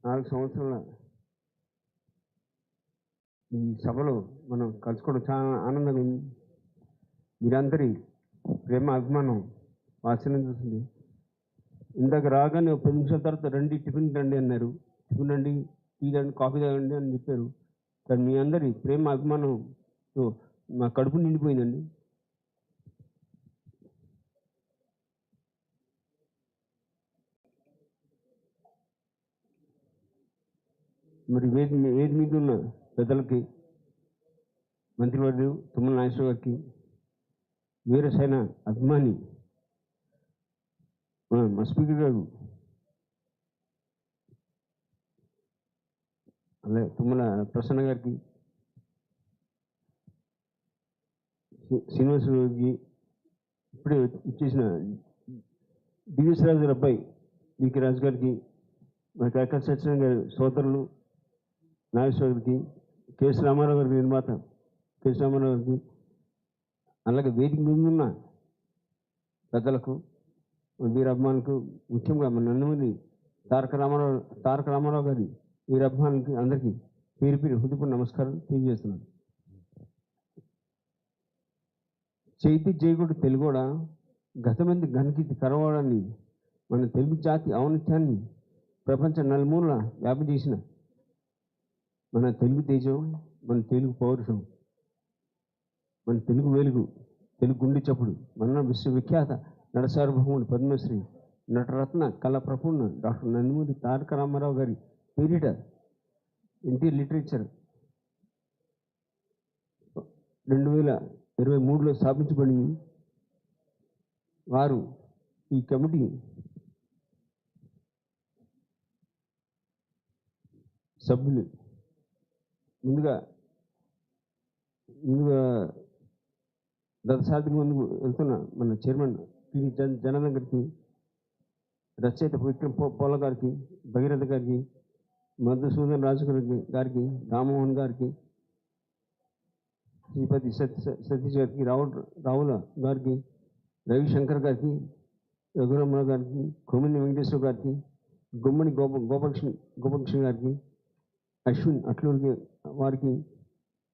4 సంవత్సరాల ఈ సభలో మనం కలుసుకోవడం చాలా ఆనందంగా ఉంది. మీరందరి ప్రేమ అభిమానం వాసన చూస్తుంది. ఇందాక రాగానే 10 నిమిషాల తర్వాత రండి టిఫిన్ రండి అన్నారు. టిఫిన్ రండి, టీ రండి, కాఫీ తాగండి అని చెప్పారు. కానీ మీ అందరి ప్రేమ అభిమానంతో నా కడుపు నిండిపోయిందండి. మరి వేది మీద ఉన్న పెద్దలకి, మంత్రివర్యులు తుమ్మల నాగేశ్వర గారికి, వీరసేన అభిమాని మా స్పీకర్ గారు అలాగే తుమ్మల ప్రసన్న గారికి, శ్రీనివాస గారికి, ఇప్పుడే ఇచ్చేసిన డివిఎస్ రాజు గారి అబ్బాయి వికి రాజు గారికి, మా కాకా సత్యనారాయణ గారి సోదరులు నాగేశ్వర గారికి, కేఎస్ రామారావు గారి నిర్మాత కేఎస్ రామారావు గారికి, అలాగే వేదిక ముందున్న పెద్దలకు, వీర అభిమానులకు, ముఖ్యంగా మన నందమూరి తారక రామారావు గారి వీర అభిమానులకి అందరికీ పేరు పేరు హృదయపూర్వక నమస్కారం తెలియజేస్తున్నాను. చైతి జయకుడు తెలుగోడ గతమంది ఘనకీర్తి కరవాడని మన తెలుగు జాతి ఔన్నత్యాన్ని ప్రపంచ నలుమూల వ్యాపించేసిన మన తెలుగు తేజం, మన తెలుగు పౌరుషం, మన తెలుగు వెలుగు, తెలుగు గుండె చప్పుడు, మన విశ్వవిఖ్యాత నటసార్వభౌముడు పద్మశ్రీ నటరత్న కళా ప్రపూర్ణ డాక్టర్ నందమూరి తారక రామారావు గారి పేరిట ఎన్టీఆర్ లిటరేచర్ 2023లో స్థాపించబడింది. వారు ఈ కమిటీ సభ్యులు ముందుగా దశసాధికి ముందుకు వెళ్తున్న మన చైర్మన్ టి జనార్దన్ గారికి, రచయిత విక్రమ్ పోల గారికి, భగీరథ గారికి, మధుసూదన్ రాజు గారికి, రామ్మోహన్ గారికి, శ్రీపతి సతీష్ గారికి, రావుల గారికి, రవిశంకర్ గారికి, రఘురామరావు గారికి, కొమ్మిని వెంకటేశ్వర గారికి, గుమ్మడి గోపకృష్ణ గారికి, అశ్విన్ అట్లూరి వారికి,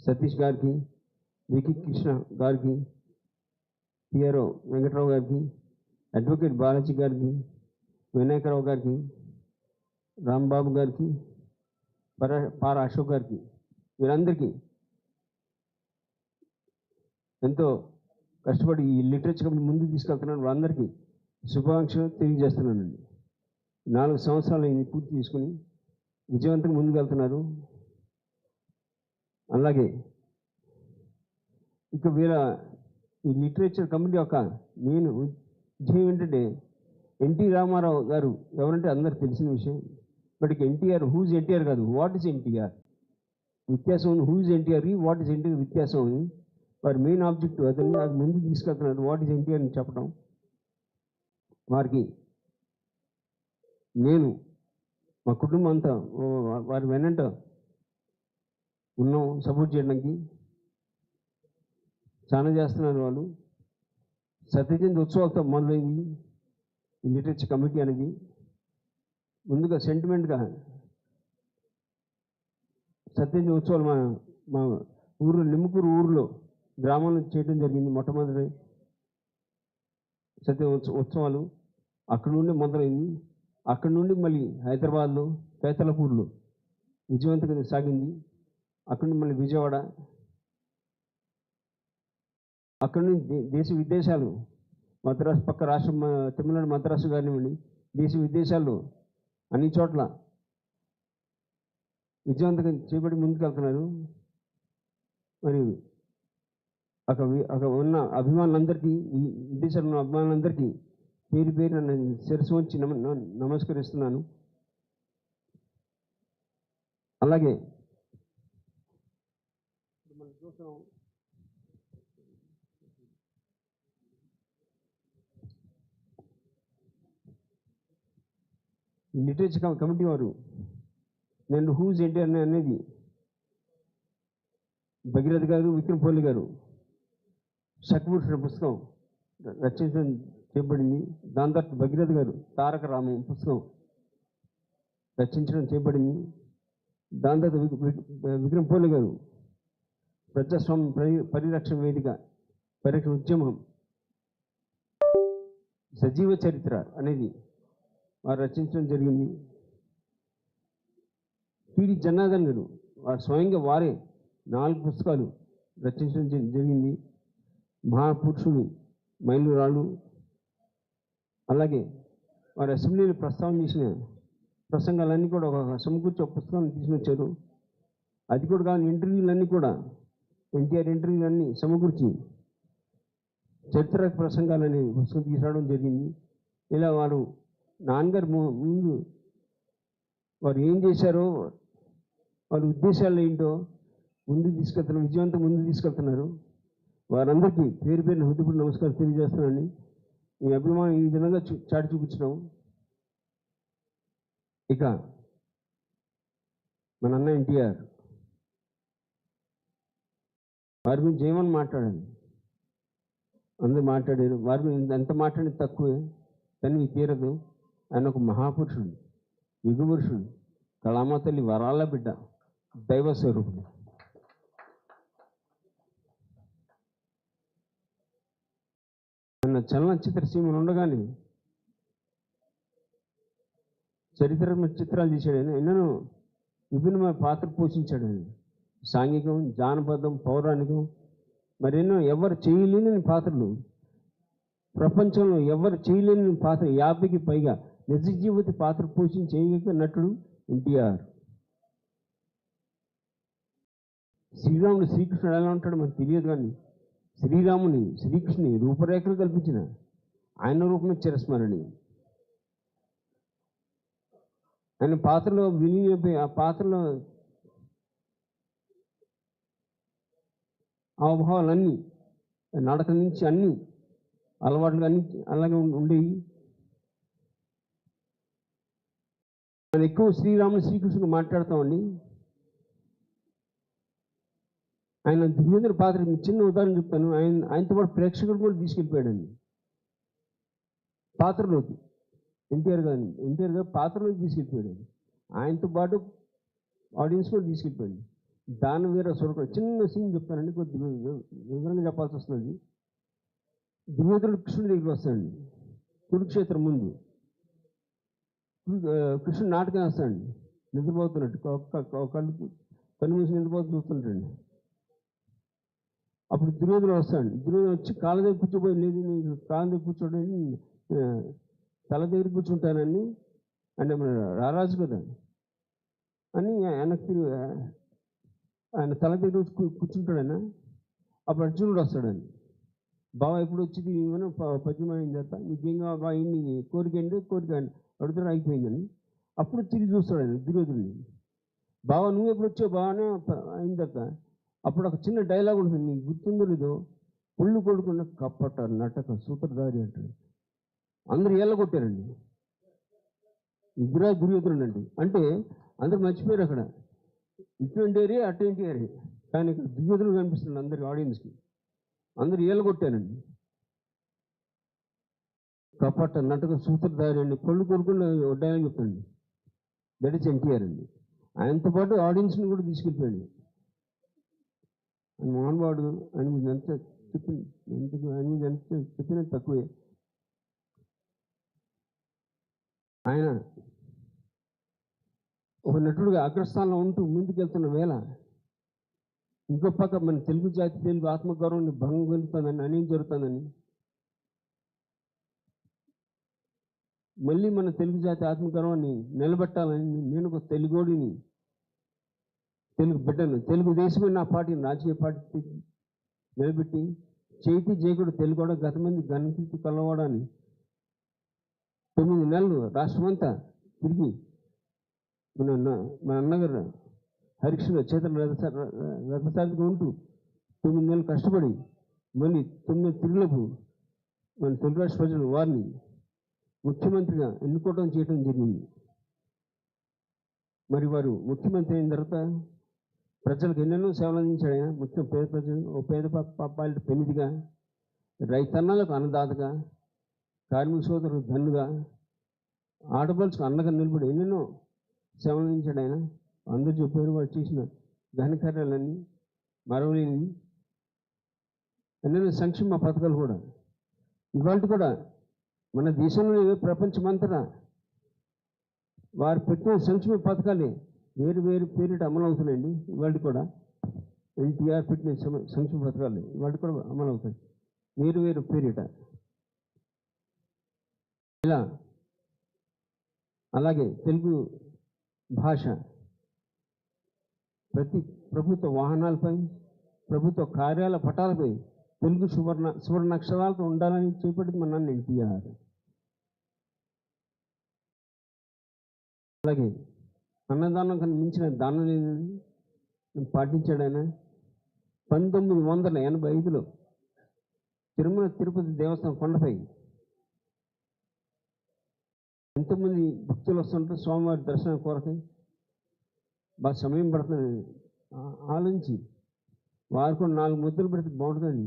సతీష్ గారికి, వికి కృష్ణ గారికి, పిఆర్ఓ వెంకటరావు గారికి, అడ్వకేట్ బాలాజీ గారికి, వినాయకరావు గారికి, రాంబాబు గారికి, పార అశోక్ గారికి, వీరందరికీ ఎంతో కష్టపడి ఈ లిటరేచర్ కమిటీ ముందుకు తీసుకెళ్తున్నాను. వాళ్ళందరికీ శుభాకాంక్షలు తెలియజేస్తున్నానండి. 4 సంవత్సరాలు ఇది పూర్తి చేసుకుని విజయవంతంగా ముందుకు వెళ్తున్నారు. అలాగే ఇక ఈ లిటరేచర్ కమిటీ యొక్క మెయిన్ విజయం ఏంటంటే, ఎన్టీ రామారావు గారు ఎవరంటే అందరికి తెలిసిన విషయం. బట్ ఇక ఎన్టీఆర్ హూజ్ ఎన్టీఆర్ కాదు, వాట్ ఈజ్ ఎన్టీఆర్ వ్యత్యాసం ఉంది. Who's NTR, what is NTR వ్యత్యాసం ఉంది. వారి మెయిన్ ఆబ్జెక్టివ్ అతన్ని అది ముందుకు తీసుకెళ్తున్నారు. వాట్ ఈజ్ ఎన్టీఆర్ అని చెప్పడం. వారికి నేను మా కుటుంబం అంతా వారి వెనంట ఉన్నాం సపోర్ట్ చేయడానికి. చాలా చేస్తున్నారు వాళ్ళు. సత్యజయంతి ఉత్సవాలతో మొదలైంది ఈ లిటరేచర్ కమిటీ అనేది. ముందుగా సెంటిమెంట్గా సత్యజయంతి ఉత్సవాలు మా ఊరు నిమ్మకూరు ఊరిలో గ్రామంలో చేయడం జరిగింది. మొట్టమొదటి ఉత్సవాలు అక్కడ నుండి మొదలైంది. అక్కడ నుండి మళ్ళీ హైదరాబాద్లో కేతలపూర్లో విజయవంతంగా సాగింది. అక్కడ నుండి మళ్ళీ విజయవాడ, అక్కడి నుంచి దేశ విదేశాలు, మద్రాసు పక్క రాష్ట్రం తమిళనాడు మద్రాసు కానివ్వండి, దేశ విదేశాల్లో అన్ని చోట్ల విజయవంతంగా చేపట్టి ముందుకు వెళ్తున్నారు. మరి అక్కడ ఉన్న అభిమానులందరికీ, విదేశాల్లో ఉన్న అభిమానులందరికీ పేరు పేరు నేను శిరస్సు వంచి నమస్కరిస్తున్నాను. అలాగే మనం చూస్తున్నాం లిటరేచర్ కమిటీ వారు నేను హూజ్ ఎన్టీఆర్ అనేది భగీరథ గారు, విక్రమ్ పోలి గారు శక్తిభూషణ పుస్తకం రచించడం చేయబడింది. దాని తర్వాత భగీరథ గారు తారక రామం పుస్తకం రచించడం చేయబడింది. దాని తర్వాత విక్రమ్ పోలే గారు ప్రజాస్వామ్య పరిరక్షణ వేదిక పరిరక్షణ ఉద్యమం సజీవ చరిత్ర అనేది వారు రచించడం జరిగింది. టిడి జనార్దన్ గారు వారు స్వయంగా వారే 4 పుస్తకాలు రచించడం జరిగింది. మహాపురుషుడు మైలురాళ్ళు, అలాగే వారి అసెంబ్లీలో ప్రస్తావన చేసిన ప్రసంగాలన్నీ కూడా ఒక సమకూర్చి ఒక పుస్తకాన్ని తీసుకొచ్చారు. అది కూడా కాదు, ఇంటర్వ్యూలన్నీ కూడా ఎన్టీఆర్ ఇంటర్వ్యూలన్నీ సమకూర్చి చరిత్ర ప్రసంగాలని పుస్తకం తీసుకురావడం జరిగింది. ఇలా వారు నాన్నగారు ముందు వారు ఏం చేశారో, వారి ఉద్దేశాలు ఏంటో ముందుకు తీసుకెళ్తున్నారు, విజయవంతం ముందుకు తీసుకెళ్తున్నారు. వారందరికీ పేరు పేరున హృదయపూర్వక నమస్కారం తెలియజేస్తున్నాను. ఈ అభిమానం ఈ విధంగా చాటి చూపించడం. ఇక మన అన్న ఎన్టీఆర్ వారి గురించి ఏమని మాట్లాడాలి, అందరూ మాట్లాడారు. వారి గురించి ఎంత మాట్లాడి తక్కువే, కానీ తీరదు. ఆయన ఒక మహాపురుషుడు, యుగపురుషుడు, కళామ తల్లి వరాల బిడ్డ, దైవ స్వరూపుడు. ఆయన చలనచిత్ర సీమలు ఉండగానే చరిత్రాత్మక చిత్రాలు తీశాడు. ఆయన ఎన్నో విభిన్నమైన పాత్ర పోషించాడు. ఆయన సాంఘికం, జానపదం, పౌరాణికం, మరెన్నో ఎవరు చేయలేని పాత్రలు, ప్రపంచంలో ఎవరు చేయలేని పాత్ర 50కి పైగా నిజ జీవిత పాత్ర పోషించే నటుడు ఎన్టీఆర్. శ్రీరాముడు శ్రీకృష్ణుడు ఎలా ఉంటాడో మనకు తెలియదు, కానీ శ్రీరాముని శ్రీకృష్ణుని రూపురేఖలు కల్పించిన ఆయన రూపమే చిరస్మరణి. ఆయన పాత్రలో విలీనమైపోయి ఆ పాత్రలో హావభావాలన్నీ, నడక నుంచి అన్నీ, అలవాట్లు అన్నీ అలాగే ఉండేవి. మనం ఎక్కువ శ్రీరాముని శ్రీకృష్ణుడు మాట్లాడతామండి. ఆయన దుర్యోధన పాత్ర చిన్న ఉదాహరణ చెప్తాను. ఆయనతో పాటు ప్రేక్షకుడు కూడా తీసుకెళ్ళిపోయాడండి పాత్రలోకి. ఎన్టీఆర్ గారు పాత్రలోకి తీసుకెళ్ళిపోయాడు. ఆయనతో పాటు ఆడియన్స్ కూడా తీసుకెళ్ళిపోయాడు. దానవీర స్వరూప చిన్న సీన్ చెప్తానండి, కొద్దిగా వివరంగా చెప్పాల్సి వస్తుంది. దుర్యోధనుడు కృష్ణుడి దగ్గరికి వస్తాడండి కురుక్షేత్రం ముందు. కృష్ణుడు నాటకం వేస్తాడండి, నిద్రపోతున్నట్టు కళ్ళు మూసి నిద్రపోతూ చూస్తుంటాడండి. అప్పుడు దుర్యోధనుడు వస్తాడు. దుర్యోధనుడు వచ్చి కాళ్ళ దగ్గర కూర్చోబోయి, లేదు నీకు కాళ్ళ దగ్గర కూర్చోడానికి తల దగ్గర కూర్చుంటానని, అంటే మన రారాజు కదా అని వెనక్కి ఆయన తల దగ్గర కూర్చుంటాడు ఆయన. అప్పుడు అర్జునుడు వస్తాడని, బావ ఎప్పుడు వచ్చింది ఏమైనా పద్యం అయిన తర్వాత నీకేం బాగా అయింది, కోరిక అండి కోరిక అడుగుతాడు అయిపోయిందని. అప్పుడు తిరిగి చూస్తాడు ఆయన దుర్యోధనుడిని, బావ నువ్వు ఎప్పుడు వచ్చావు బాగానే అయిన తర్వాత. అప్పుడు ఒక చిన్న డైలాగ్ ఉంటుంది, నీకు గుర్తుందో లేదో, పుళ్ళు కొడుకున్న కప్పట నటక సూత్రధారి అంటాడు. అందరూ ఏళ్ళ కొట్టారండి, ఇద్దరా దుర్యోధనుడు అండి. అంటే అందరూ మర్చిపోయారు అక్కడ, ఇటువంటి ఏరియా అటువంటి ఏరియా, కానీ ఇక్కడ దుర్యోధనుడు కనిపిస్తుంది అందరి ఆడియన్స్కి. అందరూ ఏళ్ళ కొట్టారండి. కపట నటక సూత్రధారి అండి, పళ్ళు కొడుకున్న డైలాగ్ చెప్తాండి. దట్ ఈస్ ఎన్టీఆర్ అండి. ఆయనతో పాటు ఆడియన్స్ని కూడా తీసుకెళ్ళిపోయాడు. ఆయన మహానుభావుడు. ఆయన మీద ఎంత చెప్పినా తక్కువే. ఆయన ఒక నటుడుగా అగ్రస్థానంలో ఉంటూ ముందుకెళ్తున్న వేళ ఇంకో పక్క మన తెలుగు జాతి, తెలుగు ఆత్మగౌరవాన్ని భంగం కలుగుతుందని, అనేం జరుగుతుందని, మళ్ళీ మన తెలుగు జాతి ఆత్మగౌరవాన్ని నిలబెట్టాలని నేను ఒక తెలుగోడిని, తెలుగు బిడ్డను, తెలుగుదేశమే నా పార్టీని రాజకీయ పార్టీ నిలబెట్టి చేతి జయకుడు తెలుగోడ గతమంది ఘనకీర్తి కలవడాన్ని 9 నెలలు రాష్ట్రమంతా తిరిగి మన అన్నగారు హరికృష్ణ చేతుల రథసారిగా ఉంటూ 9 నెలలు కష్టపడి మళ్ళీ 9 తిరుగులకు మన తెలుగు రాష్ట్ర ప్రజలు వారిని ముఖ్యమంత్రిగా ఎన్నుకోవడం చేయడం జరిగింది. మరి వారు ముఖ్యమంత్రి అయిన తర్వాత ప్రజలకు ఎన్నెన్నో సేవలు అందించాడు ఆయన. ముఖ్యం పేద ప్రజలు, పేద పాపాలి పెన్నిదిగా, రైతన్నలకు అన్నదాతగా, కార్మిక సోదరులకు ధన్నుగా, ఆడపడుచుకు అన్నగా నిలబడి ఎన్నెన్నో సేవ అందించాడు ఆయన. అందరూ చెప్పారు వాడు చేసిన ఘనకార్యాలన్నీ మరవలేనివి. ఎన్నెన్నో సంక్షేమ పథకాలు కూడా ఇవాళ కూడా మన దేశంలో ప్రపంచమంతటా వారు పెట్టిన సంక్షేమ పథకాలే వేరు వేరు పేరిట అమలవుతున్నాయండి. ఇవాళ కూడా ఎన్టీఆర్ పెట్టిన సంక్షేమ పథకాలు ఇవాళ కూడా అమలవుతాయి వేరు వేరు పేరిట. ఇలా అలాగే తెలుగు భాష ప్రతి ప్రభుత్వ వాహనాలపై, ప్రభుత్వ కార్యాలయ పటాలపై తెలుగు సువర్ణాక్షరాలతో ఉండాలని చేపట్టింది మన ఎన్టీఆర్. అలాగే అన్నదానం కన్నా మించిన దానం లేదని పాటించాడు ఆయన. 1985లో తిరుమల తిరుపతి దేవస్థానం కొండపై ఎంతోమంది భక్తులు వస్తుంటారు స్వామివారి దర్శనం కొరకై. బాగా సమయం పడుతుంది ఆలోచించి వారు కూడా 4 ముద్దలు పెడితే బాగుంటుందని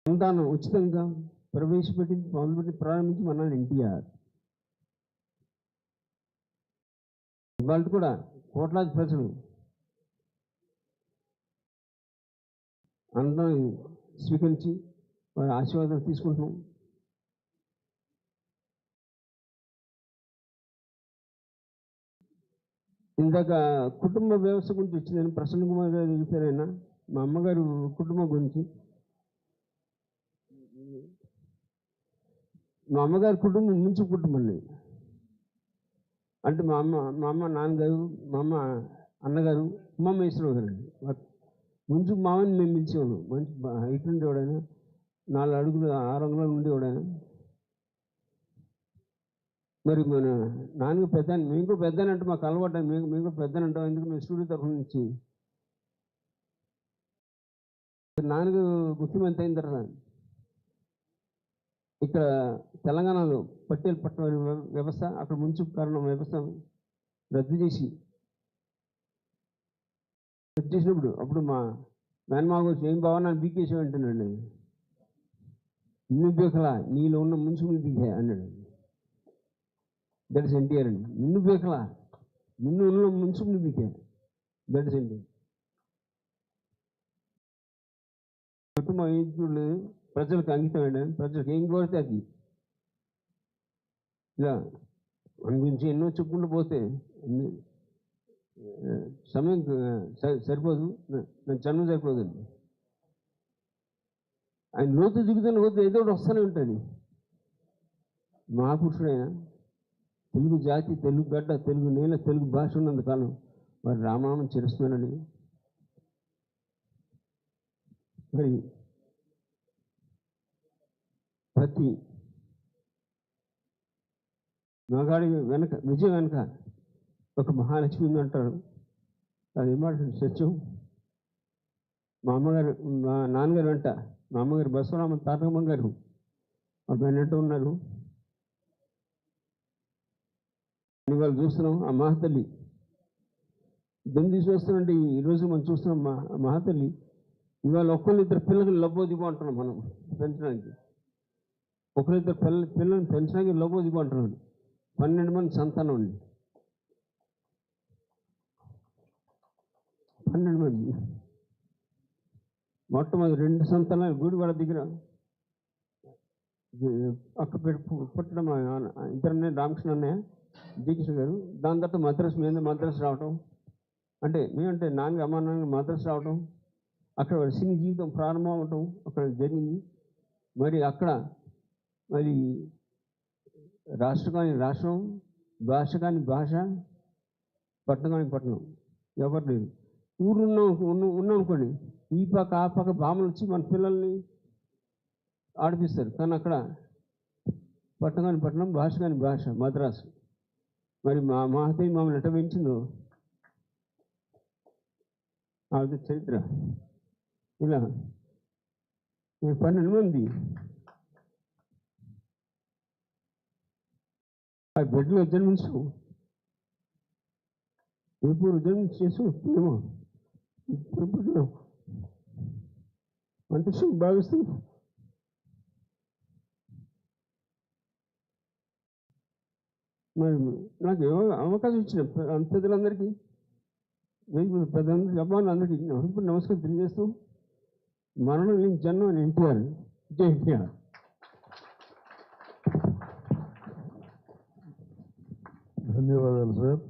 అన్నదానం ఉచితంగా మొదలుపెట్టి ప్రారంభించి మన ఎన్టీఆర్. వాళ్ళు కూడా కోట్లాది ప్రజలు అన్నం స్వీకరించి వారి ఆశీర్వాదం తీసుకుంటున్నాం. ఇందాక కుటుంబ వ్యవస్థ గురించి వచ్చిందని ప్రసన్న కుమార్ గారు చెప్పారైనా. మా అమ్మగారు కుటుంబం గురించి, మా అమ్మగారి కుటుంబం ముంచు కుటుంబం అండి. అంటే మా అమ్మ నాన్నగారు, మా అమ్మ అన్నగారు, ఉమామహేశ్వరరావు గారు అండి. ముంచు మామని మేము పిలిచేవాళ్ళం. మంచి హైట్ ఉండేవాడైనా, 4 అడుగులు 6 అంగుళాలు ఉండేవాడైనా. మరి మన నాన్నగా పెద్ద, మేము కూడా పెద్ద అంటే మాకు అలవాటు, మేము కూడా పెద్ద అంటాం. ఎందుకు మేము స్టూడియో తరఫు నుంచి నాన్నగారు ముఖ్యమంత్రి అయిన తర్వాత ఇక్కడ తెలంగాణలో పట్టేలు పట్టణ వ్యవస్థ, అక్కడ మున్సిపల్ కారణం వ్యవస్థను రద్దు చేసినప్పుడు అప్పుడు మా మేనమామ వచ్చి ఏం బాగా నన్ను బీకేసావు అంటున్నాడు. నిన్ను బీకలా, నీలో ఉన్న మున్సిపల్ బీకే అన్నాడు. దట్ ఇస్ ఎన్టీఆర్ అండి. నిన్ను బీకలా, నిన్ను ఉన్న మున్సిపల్ బీకే. That is NTR. కుటుంబం ఏం చూడలేదు, ప్రజలకు అంకితమైన, ప్రజలకు ఏం కోరితే అది. ఇలా మన గురించి ఎన్నో చెప్పుకుంటూ పోతే సమయం సరిపోదు, నా జన్మ సరిపోదండి. ఆయన లోతు దిగుతున్న కొద్ది ఏదో ఒకటి వస్తూనే ఉంటుంది. మహాపురుషుడైన తెలుగు జాతి, తెలుగు గడ్డ, తెలుగు నేల, తెలుగు భాష ఉన్నందుకాలం వారి రామనామం చిరుస్తున్నానని. మరి ప్రతి మగాడి వెనక, విజయం వెనక ఒక మహాలక్ష్మి ఉందంటారు. అది ఏమాట సత్యం. మా నాన్నగారు వెంట మా అమ్మగారు బసవరామ తాతమ్మ గారు ఒక వెంట ఉన్నారు. ఇవాళ చూస్తున్నాం ఆ మహాతల్లి దెం తీసుకొస్తానంటే ఈరోజు మనం చూస్తున్నాం. మహాతల్లి ఇవాళ ఒక్కరిద్దరు పిల్లలు లబ్బోదిగో అంటున్నాం మనం పెంచడానికి. ఒకరిద్దరు పిల్లల్ని పెంచడానికి లబ్బోదిగో అంటున్నాడు. 12 మంది సంతానం అండి. 12 మంది. మొట్టమొదటి 2 సంతానాలు గుడివాడ దగ్గర అక్కడ పుట్టడం ఇద్దరు రామకృష్ణ అన్నయ్య, జయకృష్ణ గారు. దాని తర్వాత మద్రాసు రావటం, అంటే మేమంటే అమ్మ నాన్న మద్రాసు రావటం, అక్కడ సినీ జీవితం ప్రారంభం అవటం అక్కడ జరిగింది. మరి అక్కడ మరి రాష్ట్రం కాని రాష్ట్రం, భాష కాని భాష, పట్టణం కాని పట్టణం ఎవరు లేదు. ఉన్నాం అనుకోండి, ఈ పక్క ఆ పక్క బామలు వచ్చి మన పిల్లల్ని ఆడిపిస్తారు. కానీ అక్కడ పట్టణం కాని పట్టణం, భాష కాని భాష, మద్రాసు. మరి మా మహతయ్య మమ్మల్ని ఎట్ట పెంచిందో అది చరిత్ర. ఇలా 12 మంది ఆ బిడ్డలో జన్మించు, ఎప్పుడు జన్మించేసి ఏమో ఇప్పుడు అంటే భావిస్తూ మరి నాకు అవకాశం ఇచ్చిన పెద్దలందరికీ పెద్దలందరికీ అబ్బాయిలందరికీ ఇప్పుడు నమస్కారం తెలియజేస్తూ మరణం లేని జన్మ అని ఎన్టీఆర్ జై ఎన్టీఆర్. ధన్యవాదాలు సార్,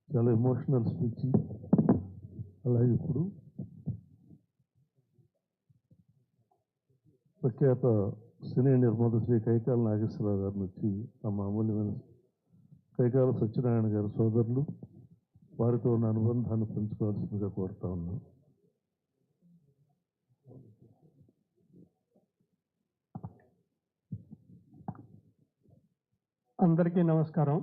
చాలా ఎమోషనల్ స్పీచ్. అలాగే ఇప్పుడు ప్రఖ్యాత సినీ నిర్మాత శ్రీ కైకాల నాగేశ్వరరావు గారిని వచ్చి తమ అమూల్యమైన కైకాల సత్యనారాయణ గారి సోదరులు వారితో ఉన్న అనుబంధాన్ని పెంచుకోవాల్సిందిగా కోరుతా ఉన్నాం. అందరికీ నమస్కారం.